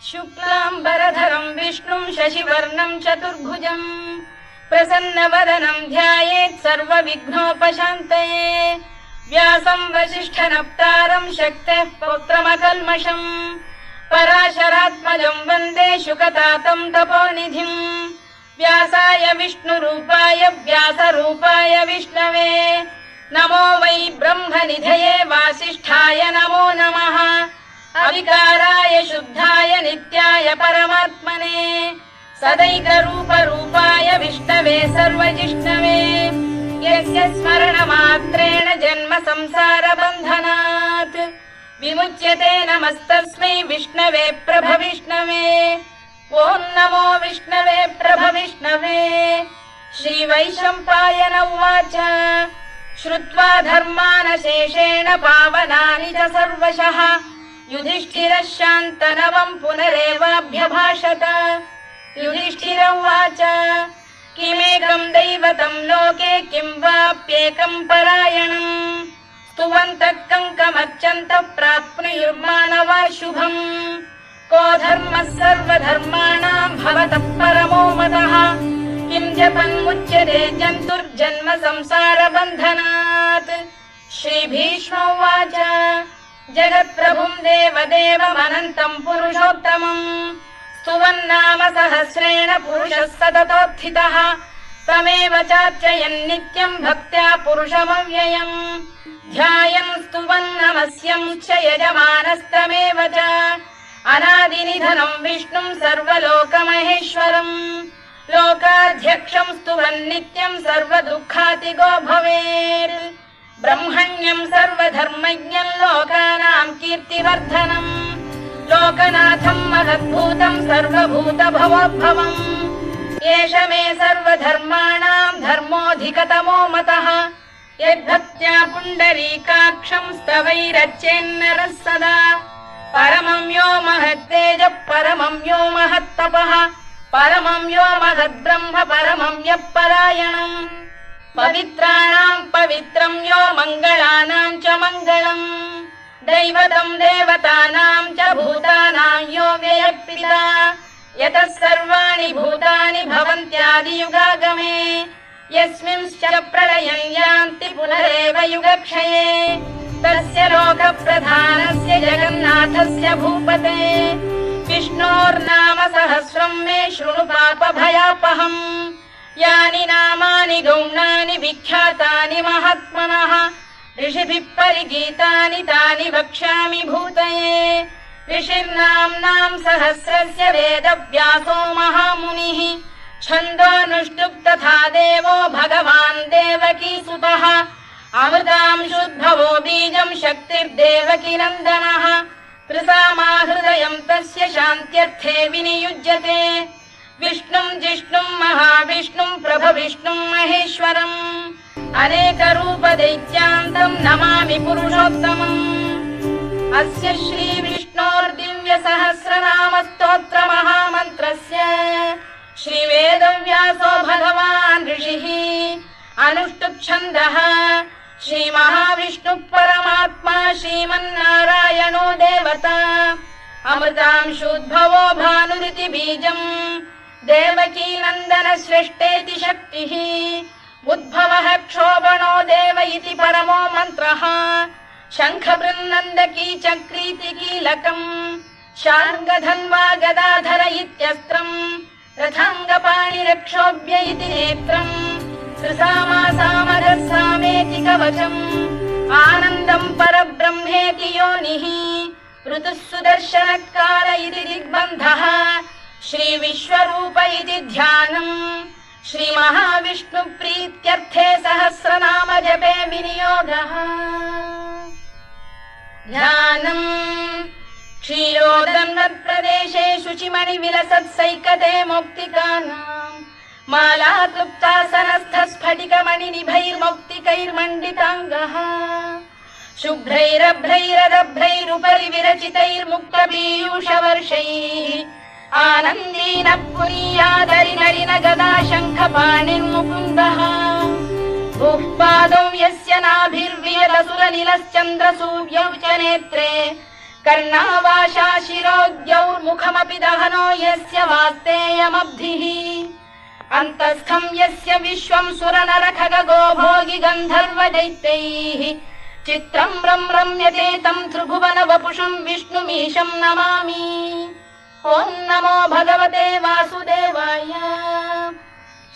शुक्लाम्बरधरं विष्णुं शशिवर्णं चतुर्भुजं प्रसन्नवदनं ध्यायेत् सर्वविघ्नोपशान्तये। व्यासं वसिष्ठनप्तारं शक्तेः पौत्रमकल्मषं पराशरात्मजं वन्दे शुकतातं तपोनिधिं। व्यासाय विष्णुरूपाय व्यासरूपाय विष्णवे नमो वै ब्रह्मनिधये वासिष्ठाय नमो नमः। अविकाराय शुद्धाय नित्याय परमात्मने सदैकरूपरूपाय विष्णवे सर्वजिष्णवे यस्य स्मरणमात्रेण जन्म संसारबन्धनात् विमुच्यते। नमस्तस्मै विष्णवे प्रभविष्णवे। ॐ नमो विष्णवे प्रभविष्णवे। श्रीवैशम्पायन उवाच श्रुत्वा धर्मानशेषेण पावनानि च सर्वशः युधिष्ठिरः शान्तनवं पुनरेवाभ्यभाषत। युधिष्ठिर उवाच किमेकं दैवतं लोके किं वाप्येकं परायणम् स्तुवन्तः कङ्कमर्चन्तः प्राप्नुयुर्मानवा शुभम्। को धर्मः सर्वधर्माणां भवतः परमो मतः किं जपन्मुच्यते जन्तुर्जन्म संसारबन्धनात्। श्रीभीष्म उवाच जगत्प्रभुं देवदेवमनन्तं पुरुषोत्तमं स्तुवन्नाम सहस्रेण पुरुषः सततोत्थितः तमेव चार्चयन् नित्यं भक्त्या पुरुषमव्ययम् ध्यायन् स्तुवन् नमस्यं च यजमानस्तमेव च अनादिनिधनं विष्णुं सर्वलोकमहेश्वरम् लोकाध्यक्षं स्तुवन् नित्यं सर्वदुःखातिगो भवेत्। ब्रह्मण्यं सर्वधर्मज्ञं लोकानां कीर्तिवर्धनम् लोकनाथं महद्भूतं सर्वभूतभवोद्भवम् एष मे सर्वधर्माणां धर्मोऽधिकतमो मतः यद्भक्त्या पुण्डरीकाक्षं स्तवैरच्चेन्नरः सदा। परमं यो महत्तेजः परमं यो महत्तपः परमं यो महद्ब्रह्म परमं यः परायणम् पवित्राणां पवित्रं यो मङ्गलानां च मङ्गलम् दैवतं देवतानां च भूतानां यो व्ययः यतः सर्वाणि भूतानि भवन्त्यादियुगागमे यस्मिंश्च प्रलयं यान्ति पुनरेव युगक्षये तस्य लोकप्रधानस्य जगन्नाथस्य भूपते विष्णोर्नाम सहस्रं मे शृणु पापभयापहम्। यानि नामानि गौणानि विख्यातानि महात्मनः ऋषिभिः परिगीतानि तानि वक्ष्यामि भूतये। ऋषिर्नाम्नां सहस्रस्य वेदव्यासो महामुनिः छन्दोऽनुष्टुप् तथा देवो भगवान् देवकीसुतः अमृतांशुद्भवो बीजं शक्तिर्देवकी नन्दनः त्रिसामा हृदयं तस्य शान्त्यर्थे विनियुज्यते। विष्णुं जिष्णुं महाविष्णुं प्रभविष्णुं महेश्वरम् अनेकरूपदैत्यान्तं नमामि पुरुषोत्तमम्। अस्य श्रीविष्णोर्दिव्यसहस्रनामस्तोत्रमहामन्त्रस्य श्रीवेदव्यासो भगवान् ऋषिः अनुष्टुप्-छन्दः श्रीमहाविष्णुः परमात्मा श्रीमन्नारायणो देवता अमृतांशुद्भवो भानुरिति बीजम् देवकी नन्दन सृष्टेति शक्तिः उद्भवः क्षोभणो देव इति परमो मन्त्रः शङ्खबृन्नन्दकी चक्रीति कीलकम् शार्ङ्गधन्वा गदाधर इत्यस्त्रम् रथाङ्गपाणिरक्षोभ्य इति नेत्रम् त्रिसामा सामरः सामेति कवचम् आनन्दम् परब्रह्मेति योनिः ऋतुः सुदर्शनकार इति दिग्बन्धः श्रीविश्वरूप इति ध्यानम् श्रीमहाविष्णुप्रीत्यर्थे सहस्रनाम जपे विनियोगः। ध्यानम् क्षीरोदन्वत्प्रदेशे शुचिमणिविलसत्सैकते मौक्तिकानाम् मालाक्लुप्तासनस्थस्फटिकमणिनिभैर्मौक्तिकैर्मण्डिताङ्गः शुभ्रैरभ्रैरदभ्रैरुपरि विरचितैर्मुक्तपीयूषवर्षैः आनन्दीनः पुरीयादरिनरिन गदा शङ्खपाणिर्मुकुन्दः भुः पादौ यस्य नाभिर्वियदसुरनिलश्चन्द्रसूर्यौ च नेत्रे कर्णावाशा शिरोद्यौर्मुखमपि दहनो यस्य वास्तेयमब्धिः अन्तस्थं यस्य विश्वं सुरनरखगो भोगि गन्धर्व दैत्यैः चित्रं रम्यते तं त्रिभुवन वपुषं विष्णुमीशं नमामि। ॐ नमो भगवते वासुदेवाय।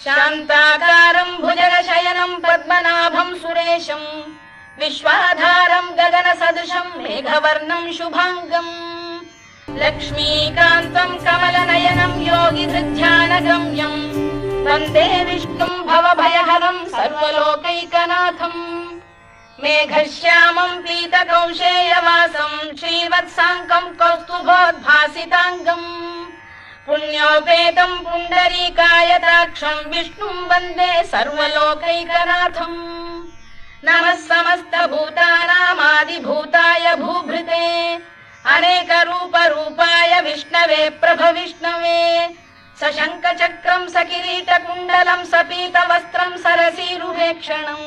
शान्ताकारं भुजगशयनं पद्मनाभं सुरेशं विश्वाधारं गगनसदृशं मेघवर्णं शुभाङ्गम् लक्ष्मीकान्तं कमलनयनं योगिधृध्यानगम्यं वन्दे विष्णुं भवभयहरं सर्वलोकैकनाथम् मेघश्यामं पीतकौशेयवासं श्रीवत्साङ्कं कौस्तुभोद्भासिताङ्गम् पुण्योपेतं पुण्डरीकायताक्षं विष्णुं वन्दे सर्वलोकैकनाथम् नमः समस्तभूतानामादिभूताय भूभृते अनेकरूपरूपाय विष्णवे प्रभविष्णवे सशङ्खचक्रं सकिरीटकुण्डलं सपीतवस्त्रं सरसीरुहेक्षणं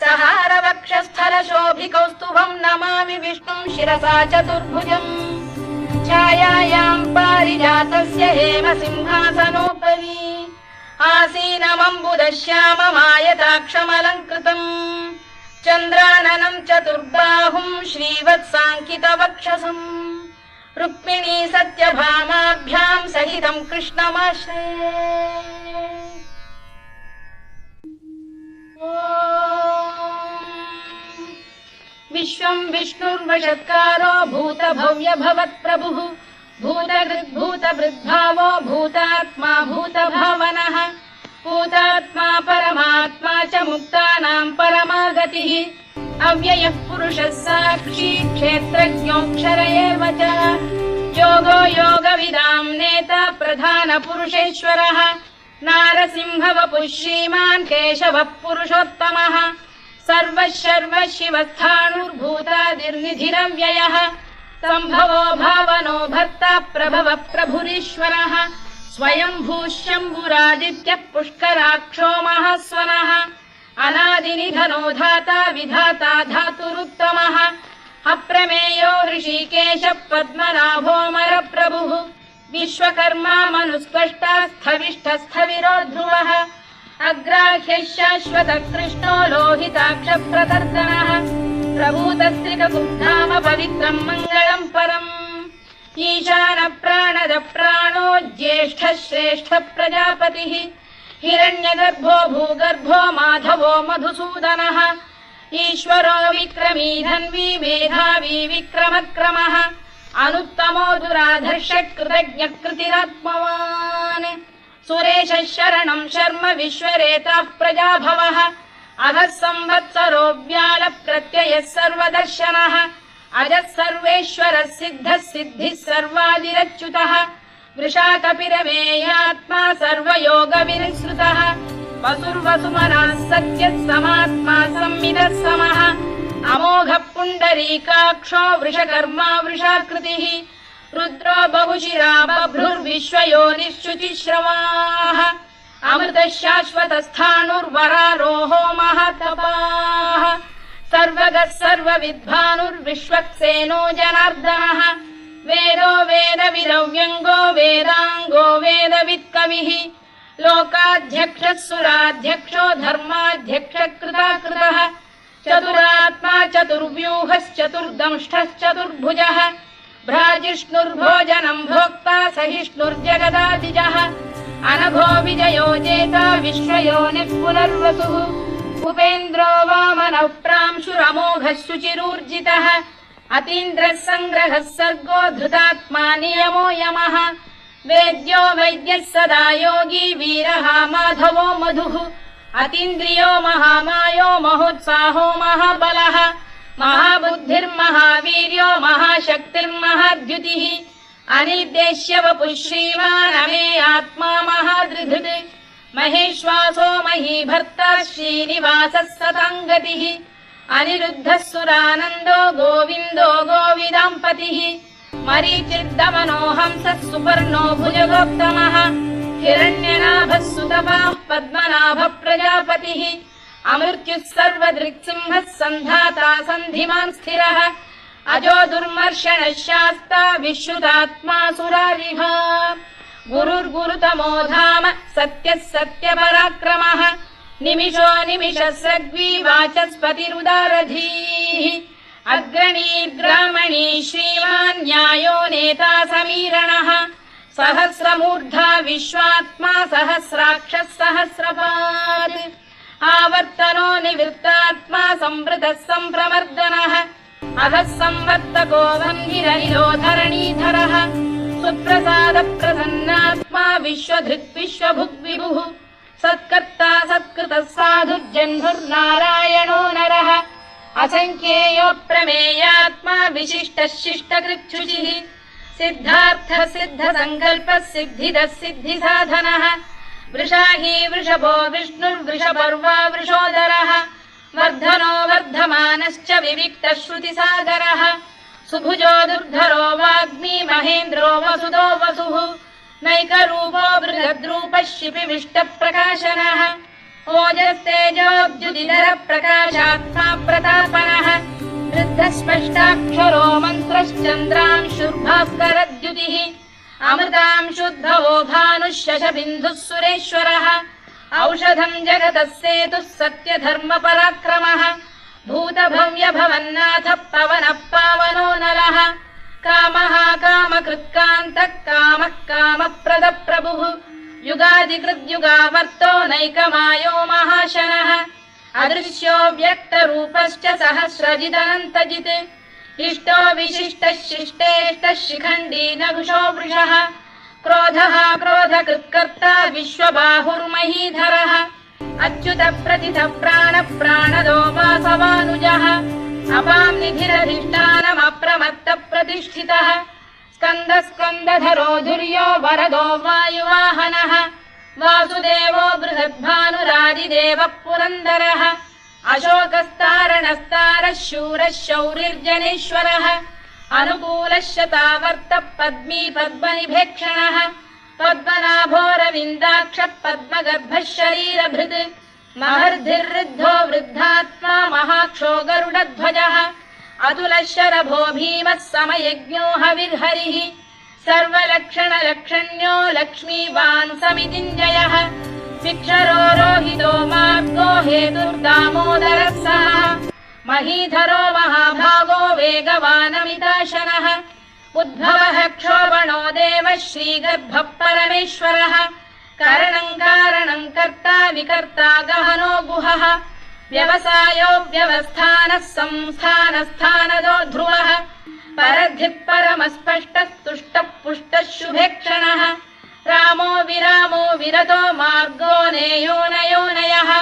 सहारवक्षस्थलशोभिकौस्तुभं नमामि विष्णुं शिरसा चतुर्भुजम् छायायां पारिजातस्य हेमसिंहासनोपरि आसीनमम्बुदश्याममायताक्षमलङ्कृतम् चन्द्राननं चतुर्बाहुं श्रीवत्साङ्कितवक्षसम् रुक्मिणी सत्यभामाभ्यां सहितं कृष्णमाश्रये। विश्वं विष्णुर्वषत्कारो भूतभव्य भवत्प्रभुः भूतभृद्भावो भूतात्मा भूतभावनः भूतात्मा परमात्मा च मुक्तानां परमागतिः अव्ययः पुरुषः साक्षी क्षेत्रज्ञोऽक्षर एव च योगो योगविदां नेता प्रधानपुरुषेश्वरः नारसिंहवपुः श्रीमान् केशवः पुरुषोत्तमः सर्वः शिवस्थाणुर्भूतादिर्निधिरव्ययः सम्भवो भावनो भर्ता प्रभवः प्रभुरीश्वरः स्वयंभूः शम्भुरादित्यः पुष्कराक्षो महास्वनः अनादिनिधनो धाता विधाता धातुरुत्तमः अप्रमेयो ऋषिकेशः पद्मनाभोऽमरप्रभुः विश्वकर्मा मनुस्पष्टा स्थविष्ठस्थविरो ध्रुवः अग्राह्यः शाश्वतः कृष्णो लोहिताक्षप्रदर्शनः प्रभूतस्त्रिककुब्धाम पवित्रम् मङ्गलम् परम् ईशान प्राणद प्राणो ज्येष्ठः श्रेष्ठः प्रजापतिः हिरण्यगर्भो भूगर्भो माधवो मधुसूदनः ईश्वरो विक्रमी धन्वी मेधावी विक्रमक्रमः अनुत्तमो दुराधर्षः कृतज्ञः कृतिरात्मवान् सुरेशः शरणं शर्म विश्वरेताः प्रजाभवः अधः संवत्सरो व्याल प्रत्ययः सर्वदर्शनः अजः सर्वेश्वरः सिद्धः सिद्धिः सर्वादिरच्युतः वृषाकपिरमेयात्मा सर्वयोगविनिःसृतः वसुर्वसुमनः सत्यः समात्मा संविदः समः अमोघः पुण्डरीकाक्षो वृषकर्मा वृषाकृतिः रुद्रो बहुशिरा बभ्रुर्विश्वयोनिश्चुतिश्रवाः अमृतः शाश्वतस्थाणुर्वरारोहो महातपाः सर्वगः सर्वविद्भानुर्विश्वक्सेनो जनार्दनः वेदो वेदविदव्यङ्गो वेदाङ्गो वेदवित्कविः लोकाध्यक्षः सुराध्यक्षो धर्माध्यक्षः कृताकृतः चतुरात्मा चतुर्व्यूहश्चतुर्दंष्टश्चतुर्भुजः भ्राजिष्णुर्भोजनम् भोक्ता सहिष्णुर्जगदादिजः अनघो विजयो जेता विश्वयोनिः पुनर्वसुः उपेन्द्रो वामनः प्रांशुरमोघः शुचिरूर्जितः अतीन्द्रः सङ्ग्रहः सर्गो धृतात्मा नियमो यमः वेद्यो वैद्यः सदा योगी वीरः माधवो मधुः अतीन्द्रियो महामायो महोत्साहो महाबलः महाबुद्धिर्महावीर्यो महाशक्तिर्महाद्युतिः अनिर्देश्य वपुः श्रीमान् अमे आत्मा महादृधृत् महेश्वासो महीभर्ता श्रीनिवासः सताङ्गतिः अनिरुद्धः सुरानन्दो गोविन्दो गोविदाम्पतिः मरीचिर्दमनो हंसः सुपर्णो भुजगोत्तमः हिरण्यनाभः सुतपाः पद्मनाभः प्रजापतिः अमृत्युः सर्वदृक्सिंहः सन्धाता सन्धिमान् स्थिरः अजो दुर्मर्षणः शास्ता विश्रुतात्मा सुरारिः गुरुर्गुरुतमो धाम सत्यः सत्यपराक्रमः निमिषो निमिषस्रग्वी वाचस्पतिरुदारधीः अग्रणीर्ग्रामणी श्रीमान् न्यायो नेता समीरणः सहस्रमूर्धा विश्वात्मा सहस्राक्षः सहस्रपात् आवर्तनो निवृत्तात्मा संवृतः सम्प्रवर्धनः अधः संवर्तको वह्निरनिलो धरणीधरः सुप्रसाद प्रसन्नात्मा विश्वधृक् विश्वभुग्विभुः सत्कर्ता सत्कृतः साधुर्जह्नुर्नारायणो नरः असङ्ख्येयो प्रमेयात्मा विशिष्टः शिष्टकृच्छुचिः सिद्धार्थः सिद्धसङ्कल्पः सिद्धिदः सिद्धिसाधनः वृषाही वृषभो विष्णुर्वृषपर्वा वृषोदरः वर्धनो वर्धमानश्च विविक्तः श्रुतिसागरः सुभुजो दुर्धरो वाग्मी महेन्द्रो वसुदो वसुः नैकरूपो बृहद्रूपः शिपिविष्टप्रकाशनः ओजस्तेजोद्युदिधर प्रकाशात्मा प्रतापनः वृद्धस्पष्टाक्षरो मन्त्रश्चन्द्रांशुर्भास्करद्युतिः अमृतांशुद्भवो भानुः शशबिन्दुः सुरेश्वरः औषधम् जगतः सेतुः सत्यधर्मपराक्रमः भूतभव्यभवन्नाथः पवनः पावनो नरः कामः कामकृत्कान्तः कामः कामप्रदप्रभुः युगादिकृद्युगावर्तो नैकमायो महाशनः अदृश्यो व्यक्तरूपश्च सहस्रजिदनन्तजित् इष्टो विशिष्टः शिष्टेष्टः शिखण्डी नघुषो वृषः क्रोधः क्रोधकृत्कर्ता विश्वबाहुर्महीधरः अच्युत प्रतिथ प्राण प्राणदो वासवानुजः अपां निधिरधिष्ठानमप्रमत्त प्रतिष्ठितः स्कन्द स्कन्दधरो धुर्यो वरदो वायुवाहनः वासुदेवो बृहद्भानुरादिदेवः पुरन्दरः अशोकस्तारणस्तारः शूरः शौरिर्जनेश्वरः अनुकूलः शतावर्तः पद्मी पद्मनिभेक्षणः पद्मनाभोरविन्दाक्षः पद्मगर्भः शरीरभृत् महर्धिर्वृद्धो वृद्धात्मा महाक्षो गरुडध्वजः अतुलः शरभो भीमः समयज्ञो हविर्हरिः सर्वलक्षणलक्षण्यो लक्ष्मीवान् समितिञ्जयः शिक्षरो रोहितो मार्गो हेतुर्दामोदरः सः महीधरो महाभागो वेगवानमिताशनः उद्भवः क्षोभणो देवः श्रीगर्भः परमेश्वरः करणम् कारणम् कर्ता विकर्ता गहनो गुहः व्यवसायो व्यवस्थानः संस्थानस्थानदो ध्रुवः परद्धिः परमस्पष्टः तुष्टः पुष्टः शुभेक्षणः रामो विरामो विरतो मार्गो नेयोनयोनयः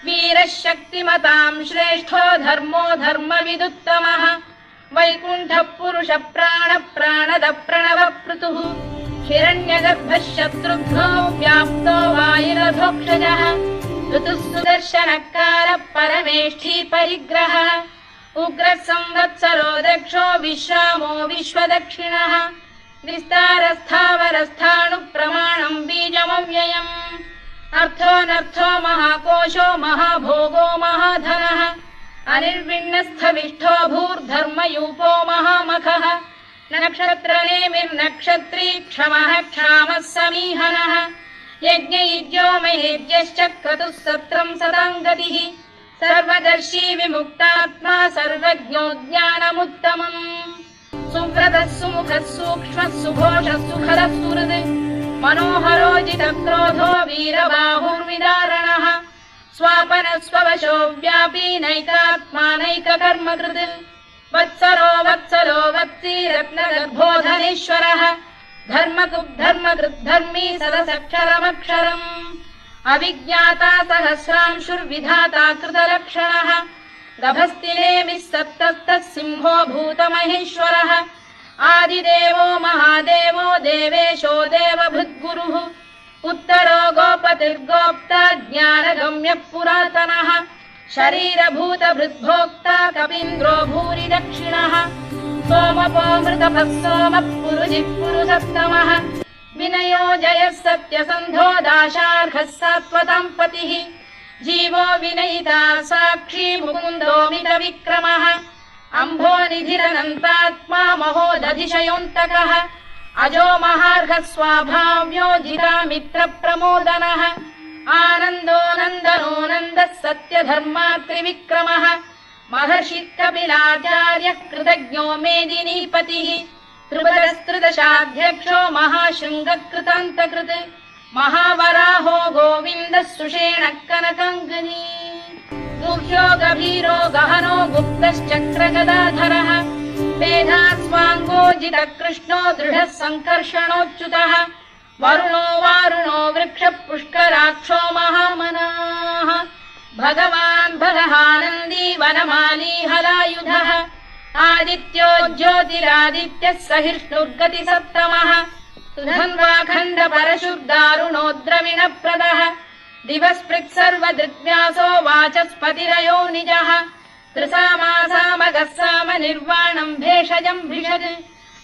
वीरः शक्तिमताम् श्रेष्ठो धर्मो धर्मविदुत्तमः वैकुण्ठः पुरुष प्राण प्राणद प्रणवपृतुः हिरण्यगर्भः शत्रुघ्नो व्याप्तो वायुरधोक्षजः ऋतुः सुदर्शनकारः परमेष्ठी परिग्रहः उग्रः संवत्सरो दक्षो विश्रामो विश्वदक्षिणः विस्तारस्थावरस्थाणुः प्रमाणम् बीजमव्ययम् अर्थोऽनर्थो महाकोशो महाभोगो महाधनः अनिर्विण्णस्थविष्ठो भूर्धर्मयूपो महामखः नक्षत्रनेमिर्नक्षत्री क्षमः क्षामः समीहनः यज्ञयुज्यो महेज्यश्च क्रतुः सत्रम् सदाम् गतिः सर्वदर्शी विमुक्तात्मा सर्वज्ञो ज्ञानमुत्तमम् सुव्रतः सुमुखः सूक्ष्मः सुघोषः सुखदः सुहृत् मनोहरोजितक्रोधो वीरबाहुर्विदारणः स्वापनः स्ववशो व्यापी नैकात्मा नैककर्मकृत् वत्सरो वत्सलो वत्सी रत्नगर्भोधनेश्वरः धर्मकृद्धर्मी सदसक्षरमक्षरम् अविज्ञाता सहस्रांशुर्विधाता कृतलक्षणः गभस्तिनेमिः सप्तस्तः सिंहो भूतमहेश्वरः आदिदेवो महादेवो देवेशो देवभृद्गुरुः उत्तरो गोपतिर्गोप्ता ज्ञानगम्यः पुरातनः शरीरभूतभृद्भोक्ता कपीन्द्रो भूरि दक्षिणः सोमपोमृतपः सोमः पुरुजिः पुरुषत्तमः विनयो जयः सत्यसन्धो दाशार्हः सात्वताम् पतिः जीवो विनयिता साक्षी मुकुन्दो मितविक्रमः अम्भोनिधिरनन्तात्मा महोदधिशयोऽन्तकः अजो महार्घः स्वाभाव्यो जितामित्रप्रमोदनः आनन्दो नन्दनो नन्दः सत्यधर्मात्रिविक्रमः महर्षिकपिलाचार्यः कृतज्ञो मेदिनीपतिः त्रिपदस्त्रिदशाध्यक्षो महाशृङ्गकृतान्तकृत् महावराहो गोविन्दः सुषेणः कनकाङ्गनी गुह्यो गभीरो गहनो गुप्तश्चक्रगदाधरः वेदास्वाङ्गोजितकृष्णो दृढः सङ्कर्षणोच्युतः वरुणो वारुणो वृक्षः पुष्कराक्षो महामनाः भगवान् भगहानन्दी वनमाली हलायुधः आदित्यो ज्योतिरादित्यः सहिष्णुर्गतिसप्तमः सुधन्वाखण्ड परशुर्दारुणो द्रविणप्रदः दिवस्पृक् सर्वदृग्व्यासो वाचस्पतिरयो निजः त्रिसामासामगः साम निर्वाणम् भेषजम् भिषज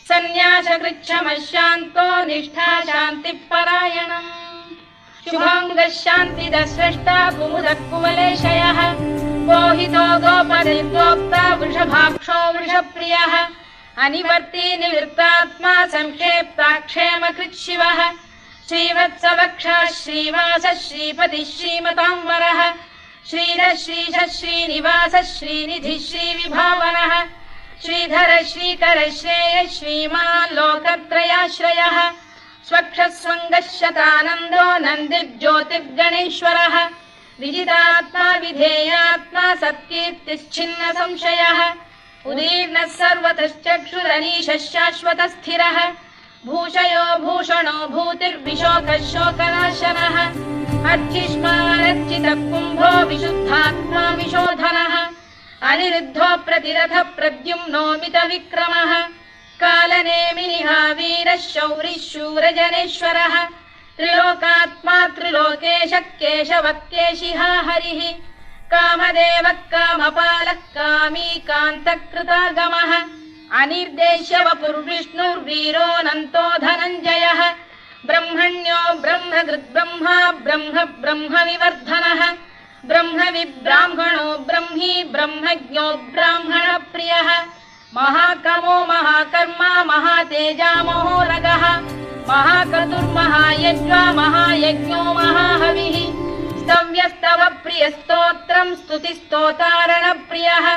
सन्न्यासकृच्छमः शान्तो निष्ठा शान्तिः परायणम् शुभाङ्गः शान्तिदः स्रष्टा कुमुदः कुवलेशयः पोहितो गोपनिर्गोक्ता वृषभाक्षो वृषप्रियः अनिवर्ती निवृत्तात्मा संक्षेप्ताक्षेमकृच्छिवः श्रीवत्सवक्षः श्रीवासः श्रीपतिः श्रीमताम्बरः श्रीधः श्रीशः श्रीनिवासः श्रीनिधिः श्रीविभावनः श्रीधर श्रीकर श्रेयः श्रीमान् लोकत्रयाश्रयः स्वक्षस्वङ्गः शतानन्दो नन्दिर्ज्योतिर्गणेश्वरः विजितात्मा विधेयात्मा सत्कीर्तिश्चिन्न संशयः उदीर्णः सर्वतश्चक्षुरनीशः शाश्वतस्थिरः भूषयो भूषणो भूतिर्विशोकः शोकनाशनः अर्चिष्मारर्चितः कुम्भो विशुद्धात्मा विशोधनः अनिरुद्धो प्रतिरथः प्रद्युम्नो मितविक्रमः कालनेमिनिहा वीरः शौरिः शूरजनेश्वरः त्रिलोकात्मा त्रिलोकेशः केशवः केशिहा हरिः कामदेवः कामपालः कामी कान्तकृतागमः अनिर्देश्य वपुर्विष्णुर्वीरोऽनन्तो धनञ्जयः ब्रह्मण्यो ब्रह्मकृद्ब्रह्मा ब्रह्म ब्रह्मविवर्धनः ब्रह्मविब्राह्मणो ब्रह्मी ब्रह्मज्ञो ब्राह्मणप्रियः महाकमो महाकर्मा महातेजा महोरगः महाक्रतुर्महायज्वा महायज्ञो महाहविः स्तव्यस्तव प्रियस्तोत्रम् स्तुतिस्तोतारणप्रियः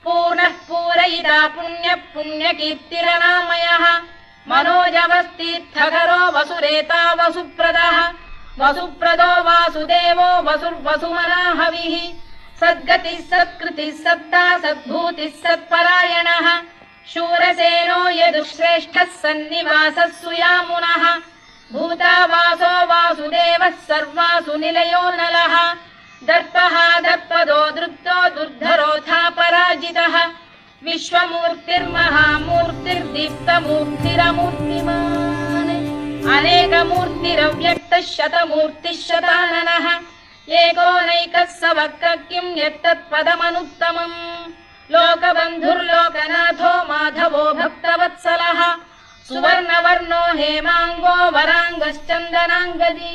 पूर्णः पूरयिता पुण्यः पुण्यकीर्तिरनामयः मनोजवस्तीर्थकरो वसुरेता वसुप्रदः वसुप्रदो वासुदेवो वसुर्वसुमनाहविः सद्गतिः सत्कृतिः सत्ता सद्भूतिः सत्परायणः शूरसेनो यदुश्रेष्ठः सन्निवासः सुयामुनः भूतावासो वासुदेवः सर्वासु निलयो नलः दर्पः दर्पदो दृप्तो दुर्धरोऽथा पराजितः विश्वमूर्तिर्महामूर्तिर्दीप्तमूर्तिरमूर्तिमान् अनेकमूर्तिरव्यक्तः शतमूर्तिः शताननः एकोनैकः स वक्र किं यत्तत्पदमनुत्तमम् लोकबन्धुर्लोकनाथो माधवो भक्तवत्सलः सुवर्णवर्णो हेमाङ्गो वराङ्गश्चन्दनाङ्गदी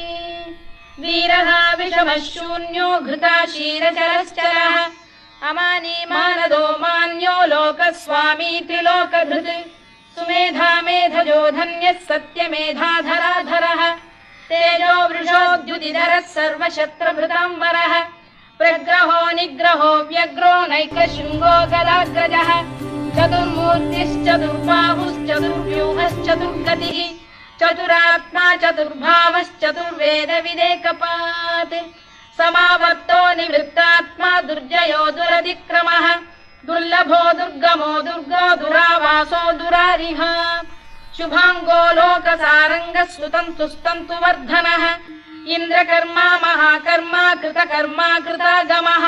वीरः विषमः शून्यो घृता क्षीरचरश्चरः अमानी मानदो मान्यो लोकस्वामी त्रिलोकधृत् सुमेधा मेधजो धन्यः सत्यमेधाधराधरः तेजो वृषोद्युतिधरः सर्वशत्रभृताम्बरः प्रग्रहो निग्रहो व्यग्रो नैकशृङ्गो गदाग्रजः चतुर्मूर्तिश्चतुर्बाहुश्चतुर्व्यूहश्चतुर्गतिः चतुरात्मा चतुर्भावश्चतुर्वेदविदेकपात् समावर्तो निवृत्तात्मा दुर्जयो दुरतिक्रमः दुर्लभो दुर्गमो दुर्गो दुरावासो दुरारिः शुभाङ्गो लोकसारङ्गः सुतन्तुस्तन्तु वर्धनः इन्द्रकर्मा महाकर्मा कृतकर्मा कृतागमः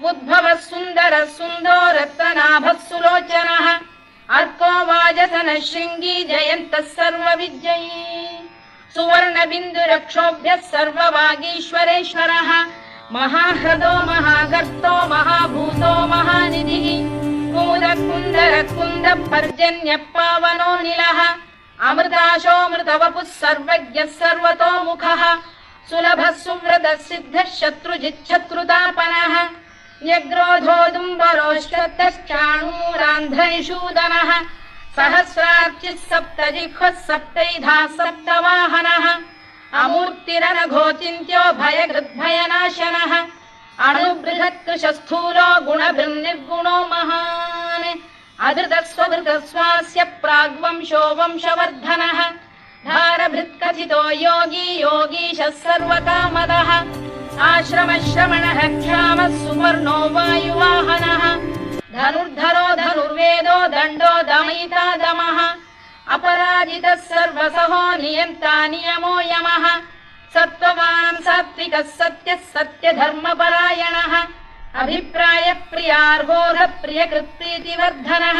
उद्भवः सुन्दरः सुन्दो रत्ननाभः सुलोचनः अर्को वाजसनः शृङ्गी जयन्तः सर्वविजयी सुवर्णबिन्दुरक्षोभ्यः सर्ववागीश्वरेश्वरः महाह्रदो महागर्तो महाभूतो महानिधिः कुमुदकुन्दरकुन्दः पर्जन्यः पावनो निलः अमृताशोऽमृतवपुः सर्वज्ञः सर्वतोमुखः सुलभः सुव्रतः सिद्धः शत्रुजिच्छत्रुतापनः न्यग्रोधोदुम्बरोश्चतश्चाणूरान्ध्रैषूदनः सहस्रार्चिः सप्तजिह्वः सप्तैधाः सप्तवाहनः अमूर्तिरनघोचिन्त्यो भयकृद्भयनाशनः अणुबृहत्कृशस्थूलो गुणभृन्निर्गुणो महान् अधृतस्वधृतस्वास्य प्राग्वंशो वंशवर्धनः धारभृत्कथितो योगी योगीशः सर्वकामदः आश्रमश्रमणः क्षामः सुवर्णो वायुवाहनः धनुर्धरो धनुर्वेदो दण्डो दमयिता दमः अपराजितः सर्वसहो नियन्ता नियमो यमः सत्त्ववान् सात्विकः सत्यः सत्यधर्मपरायणः अभिप्रायप्रियार्होरः प्रियकृत्प्रीतिवर्धनः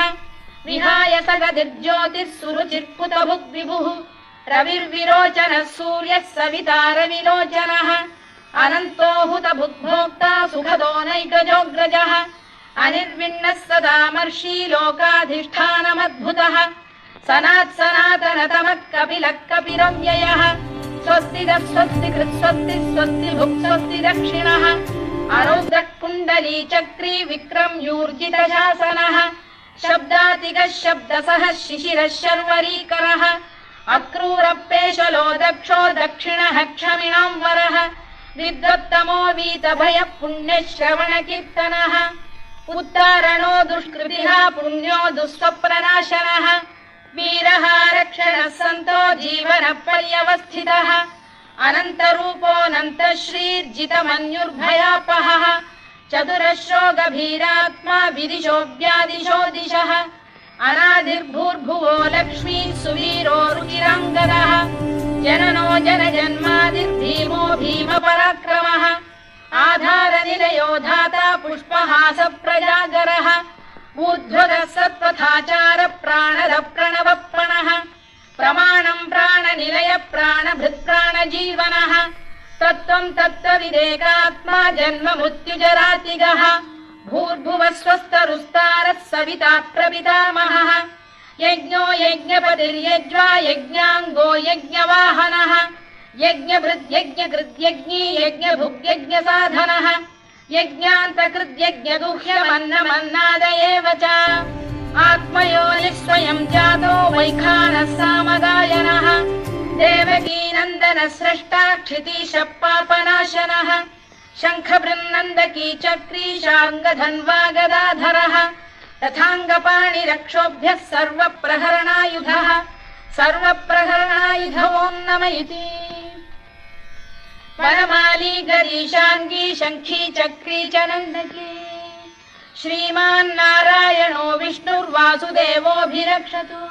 विहाय सगतिर्ज्योतिः सुरुचिर्पुतभुग्विभुः रविर्विरोचनः सूर्यः सविता रविलोचनः अनन्तो हुतभुग्भोक्ता सुखदो नैकजोऽग्रजः अनिर्विण्णः सदामर्षी लोकाधिष्ठानमद्भुतः सनात्सनातनतमः कपिलः कपिरव्ययः स्वस्तिदः स्वस्तिकृत् स्वस्तिः स्वस्तिभुक् स्वस्ति दक्षिणः अरौद्रः कुण्डली चक्री विक्रम्यूर्जितशासनः शब्दातिगः शब्दसः शिशिरः शर्वरीकरः अक्रूरपेशलो दक्षो दक्षिणः क्षमिणाम्बरः विद्वत्तमो वीतभयः पुण्यश्रवणकीर्तनः उत्तारणो दुष्कृतिः पुण्यो दुःस्वप्ननाशनः वीरः रक्षणः सन्तो जीवनपर्यवस्थितः अनन्तरूपोऽनन्तश्रीर्जितमन्युर्भयापहः चतुरश्रो गभीरात्मा विदिशो व्यादिशो दिशः अनादिर्भूर्भुवो लक्ष्मी सुवीरो रुचिराङ्गदः जननो जनजन्मादिर्भीमो भीमपराक्रमः आधारनिलयो धाता पुष्पहास प्रजागरः ऊर्ध्वगः सत्पथाचार प्राणद प्रणवप्रणः प्रमाणम् प्राणनिलय प्राणभृत्प्राणजीवनः तत्त्वम् तत्त्वविदेकात्मा जन्म मृत्युजरातिगः भूर्भुवः स्वस्तरुस्तारः सविता प्रपितामहः यज्ञो यज्ञपतिर्यज्वा यज्ञाङ्गो यज्ञवाहनः यज्ञभृद्यज्ञकृद्यज्ञी यज्ञभुग्यज्ञसाधनः यज्ञान्तकृद्यज्ञगुह्यमन्नमन्नाद एव च आत्मयोनिः स्वयम् जातो वैखानः सामगायनः देवकीनन्दनः स्रष्टा क्षितीशः पापनाशनः शङ्खबृन्नन्दकी चक्री शार्ङ्गधन्वा गदाधरः रथाङ्गपाणिरक्षोभ्यः सर्वप्रहरणायुधः सर्वप्रहरणायुध ॐ नम इति वनमाली गरीशाङ्गी शङ्खी चक्री च नन्दकी श्रीमान्नारायणो विष्णुर्वासुदेवोऽभिरक्षतु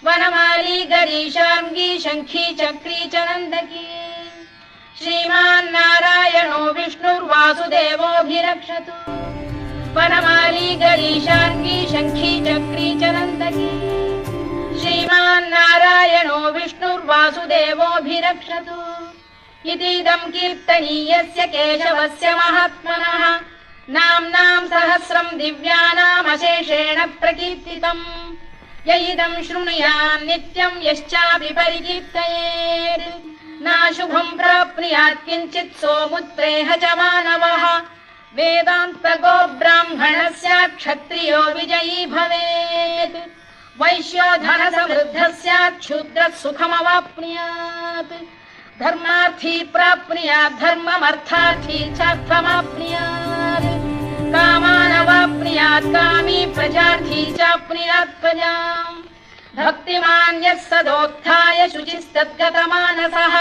वनमाली गरीशाङ्गी शङ्खी चक्री च नन्दकी श्रीमान्नारायणो विष्णुर्वासुदेवोऽभिरक्षतु वनमाली गरीशाङ्गी शङ्खी चक्री च नन्दकी श्रीमान्नारायणो विष्णुर्वासुदेवोऽभिरक्षतु इतीदम् कीर्तनीयस्य केशवस्य महात्मनः नाम्नाम् सहस्रम् दिव्यानामशेषेण प्रकीर्तितम् य इदम् शृणुयान् नित्यम् यश्चापि परिकीर्तयेत् नाशुभम् प्राप्नुयात् किञ्चित् सोमुत्रेह च मानवः वेदान्तको ब्राह्मणः स्यात् क्षत्रियो विजयी भवेत् वैश्यो धनसमृद्धः स्यात् शूद्रः सुखमवाप्नुयात् धर्मार्थी प्राप्नुयात् धर्ममर्थार्थी चार्थमाप्नुयात् कामानवाप्नुयात् कामी प्रजार्थी चाप्नुयात् प्रजाम् भक्तिमान् यः सदोत्थाय शुचिस्तद्गतमानसः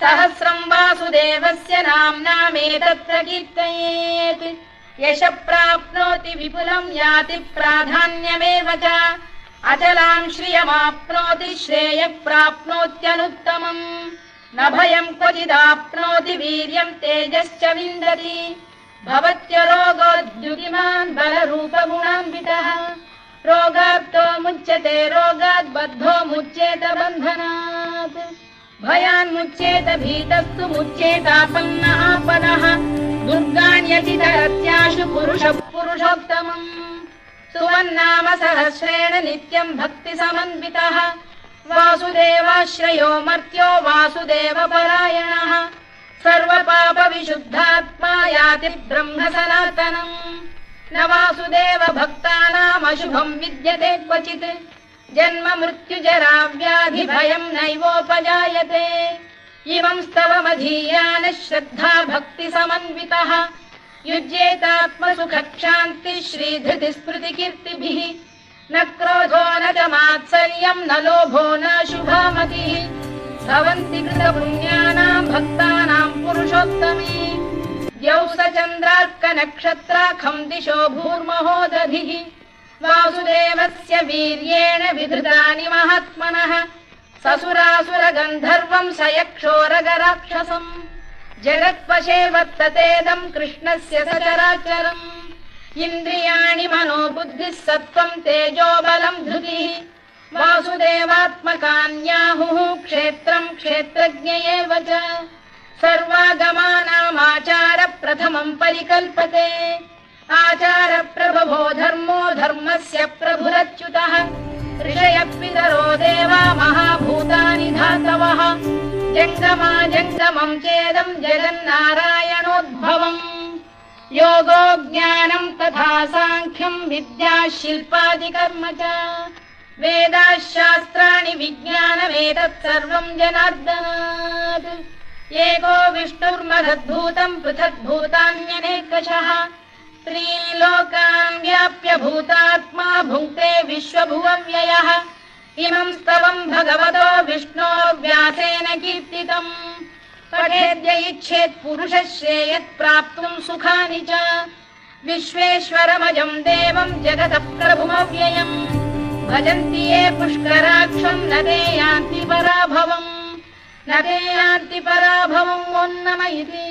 सहस्रम् वासुदेवस्य नाम्नामेतत्र कीर्तयेत् यशः प्राप्नोति विपुलम् याति प्राधान्यमेव च अचलाम् श्रियमाप्नोति श्रेयः प्राप्नोत्यनुत्तमम् न भयम् क्वचिदाप्नोति वीर्यम् तेजश्च विन्दति भवत्यरोगोद्युतिमान् बलरूपगुणान्वितः रोगात्तो मुच्यते रोगात् बद्धो मुच्येत बन्धनात् भयान्मुच्येत भीतस्तु मुच्येतापन्न आपदः दुर्गाण्यतितरत्याशु पुरुषः पुरुषोत्तमम् सुवन्नाम सहस्रेण नित्यम् भक्तिसमन्वितः वासुदेवाश्रयो मर्त्यो वासुदेवपरायणः सर्वपापविशुद्धात्मा याति ब्रह्म सनातनम् न वासुदेव भक्तानामशुभम् विद्यते क्वचित् जन्म मृत्युजरा व्याधि भयम् नैवोपजायते इमं स्तवमधीयानः श्रद्धा भक्ति समन्वितः युज्येतात्मसुखक्षान्तिः श्रीधृतिस्मृतिकीर्तिभिः न क्रोधो न च मात्सर्यम् न लोभो न शुभामतिः भवन्ति कृतपुण्यानाम् भक्तानाम् पुरुषोत्तमे द्यौः चन्द्रार्कनक्षत्राखम् दिशो भूर्महोदधिः वासुदेवस्य वीर्येण विधृतानि महात्मनः ससुरासुरगन्धर्वम् स यक्षोरगराक्षसम् जगत्वशे वर्ततेदम् कृष्णस्य सचराचरम् इन्द्रियाणि मनो बुद्धिः सत्त्वम् तेजो बलम् धृतिः वासुदेवात्मकान्याहुः क्षेत्रम् क्षेत्रज्ञ एव च सर्वागमानामाचार प्रथमम् परिकल्पते आचार प्रभवो धर्मो धर्मस्य प्रभुरच्युतः ऋषयः पितरो देवा महाभूतानि धातवः जङ्गमा जङ्गमम् चेदम् जगन्नारायणोद्भवम् योगो ज्ञानम् तथा साङ्ख्यम् विद्या शिल्पादिकर्म च वेदाः शास्त्राणि विज्ञानमेतत् सर्वम् जनार्दनात् एको विष्णुर्महद्भूतम् पृथग्भूतान्यनेकशः त्रीन् लोकान् व्याप्य भूतात्मा भुङ्क्ते विश्वभुवव्ययः इमम् स्तवम् भगवतो विष्णोर्व्यासेन कीर्तितम् पठेद्य इच्छेत् पुरुषः श्रेयत् प्राप्तुम् सुखानि च विश्वेश्वरमजम् देवम् जगतः प्रभुमव्ययम् भजन्ति ये पुष्कराक्षम् न ते यान्ति पराभवम् न ते यान्ति पराभवम् ओन्नम इति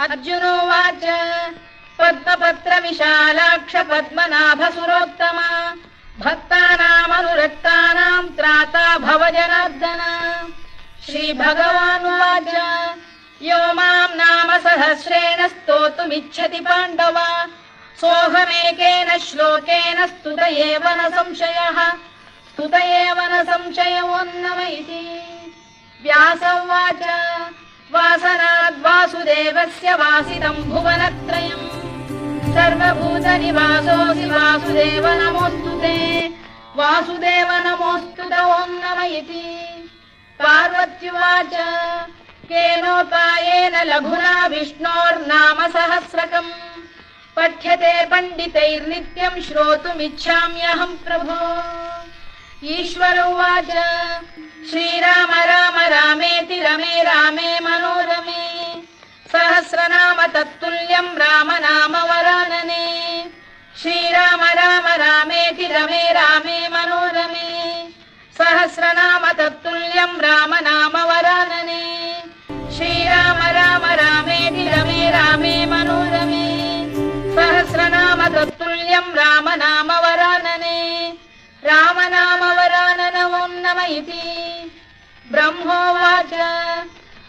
अर्जुनोवाच पद्मपत्र विशालाक्ष पद्मनाभ सुरोत्तमा भक्तानामनुरक्तानाम् त्राता भव जनार्दन श्रीभगवानुवाच यो माम् नाम सहस्रेण स्तोतुमिच्छति पाण्डव सोऽहमेकेन श्लोकेन स्तुत एव न संशयः स्तुत एव न संशयोऽन्नम इति व्यास उवाच वासनाद् वासुदेवस्य वासितम् भुवनत्रयम् सर्वभूतनिवासोऽसि वासुदेव नमोऽस्तु ते वासुदेव नमोऽस्तु ते ओन्नम इति पार्वत्युवाच केनोपायेन लघुना विष्णोर्नाम सहस्रकम् पठ्यते पण्डितैर्नित्यम् श्रोतुमिच्छाम्यहम् प्रभो ईश्वर उवाच श्रीराम राम रामेति रमे रामे मनोरमे सहस्रनाम तत्तुल्यम् राम नाम वरानने श्रीराम राम रामेति रमे रामे मनोरमे सहस्रनाम तत्तुल्यम् राम नाम वरानने श्रीराम राम रामेति रमे रामे मनोरमे सहस्रनाम तत्तुल्यम् राम नाम वरानने राम नाम वरानन ओन्नम इति ब्रह्मोवाच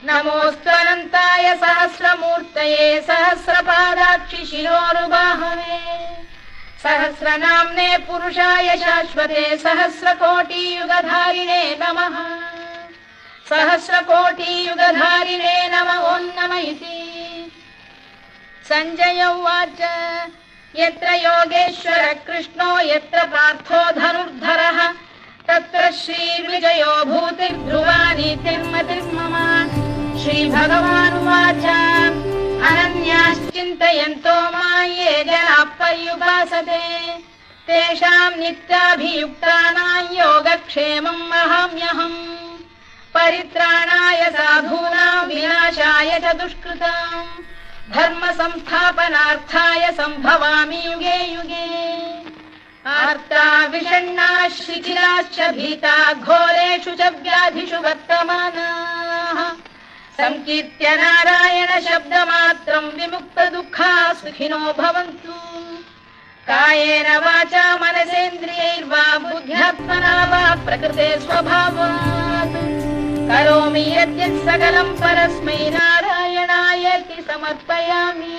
नमोऽस्त्वनन्ताय सहस्रमूर्तये सहस्रपादाक्षि शिरोरुबाहवे सहस्रनाम्ने पुरुषाय शाश्वते सहस्रकोटियुगधारिणे नमः सहस्रकोटियुगधारिणे नम ओन्नम इति सञ्जय उवाच यत्र योगेश्वर कृष्णो यत्र पार्थो धनुर्धरः तत्र श्रीर्विजयो भूतिर्ध्रुवानीतिर्मतिर्मम श्रीभगवानुवाच अनन्याश्चिन्तयन्तो मां ये जनाः पर्युपासते तेषां नित्याभियुक्तानां योगक्षेमम् अहम्यहम् परित्राणाय साधूनां विनाशाय च दुष्कृताम् धर्म संस्थापनार्थाय सम्भवामि युगे युगे आर्ता विषण्णाः शिथिलाश्च भीता घोरेषु च व्याधिषु वर्तमानाः संकीर्त्य नारायण शब्दमात्रम् विमुक्तदुःखाः सुखिनो भवन्तु कायेन वाचा मनसेन्द्रियैर्वा बुद्ध्यात्मना वा प्रकृते स्वभावात् करोमि यद्यत् सकलम् परस्मै नारायणायति समर्पयामि।